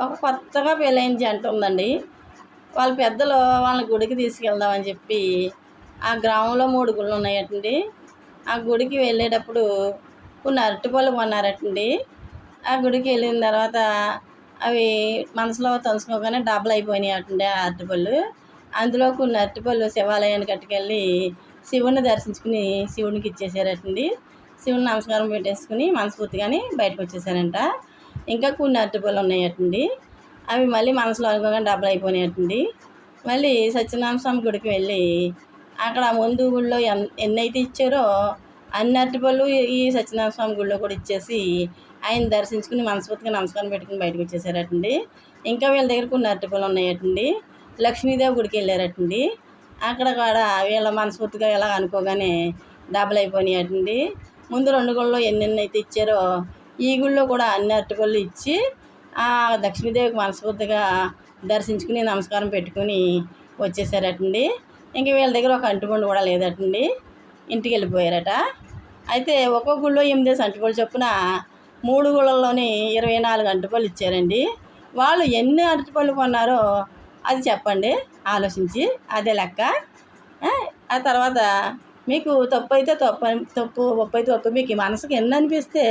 ఒక కొత్తగా పెళ్ళైన జంట ఉందండి. వాళ్ళ పెద్దలు వాళ్ళని గుడికి తీసుకెళ్దామని చెప్పి ఆ గ్రామంలో 3 గుళ్ళు ఉన్నాయటండి. ఆ గుడికి వెళ్ళేటప్పుడు కొన్ని అరటిపళ్ళు కొన్నారటండి. ఆ గుడికి వెళ్ళిన తర్వాత అవి మనసులో తలుచుకోగానే డబల్ అయిపోయినాయటండి ఆ అరటిపళ్ళు. అందులో కొన్ని అరటిపళ్ళు శివాలయానికి పట్టుకెళ్ళి శివుడిని దర్శించుకుని శివునికి ఇచ్చేసారటండి. శివుని నమస్కారం పెట్టేసుకుని మనస్ఫూర్తిగాని బయటకు వచ్చేసారంట. ఇంకా కొన్ని అరటిపళ్ళు ఉన్నాయటండి. అవి మళ్ళీ మనసులో అనుకోగానే డబల్ అయిపోయినాయటండి. మళ్ళీ సత్యనారాయణ స్వామి గుడికి వెళ్ళి అక్కడ ముందు గుడిలో ఎన్నైతే ఇచ్చారో అన్ని అరటిపళ్ళు ఈ సత్యనారాయణ స్వామి గుడిలో కూడా ఇచ్చేసి ఆయన దర్శించుకుని మనస్ఫూర్తిగా నమస్కారం పెట్టుకుని బయటకు వచ్చేసారటండి. ఇంకా వీళ్ళ దగ్గర కొన్ని అరటిపళ్ళు ఉన్నాయటండి. లక్ష్మీదేవి గుడికి వెళ్ళారటండి. అక్కడ కూడా వీళ్ళ మనస్ఫూర్తిగా ఇలా అనుకోగానే డబల్ అయిపోయినాయటండి. ముందు 2 గుళ్ళలో ఎన్నెన్ని అయితే ఇచ్చారో ఈ గుళ్ళో కూడా అన్ని అరటిపళ్ళు ఇచ్చి ఆ లక్ష్మీదేవికి మనస్ఫూర్తిగా దర్శించుకుని నమస్కారం పెట్టుకుని వచ్చేసారటండి. ఇంక వీళ్ళ దగ్గర ఒక అరటిపండు కూడా లేదటండి. ఇంటికి వెళ్ళిపోయారట. అయితే ఒక్కో గుళ్ళో 8 అరటిపళ్ళు చొప్పున 3 గుళ్ళల్లోని 24 అరటిపళ్ళు ఇచ్చారండి. వాళ్ళు ఎన్ని అరటిపళ్ళు కొన్నారో అది చెప్పండి ఆలోచించి, అదే లెక్క. ఆ తర్వాత మీకు తప్పు అయితే తప్పు, ఒప్పు అయితే ఒప్పు, మీకు మనసుకి ఎన్ని అనిపిస్తే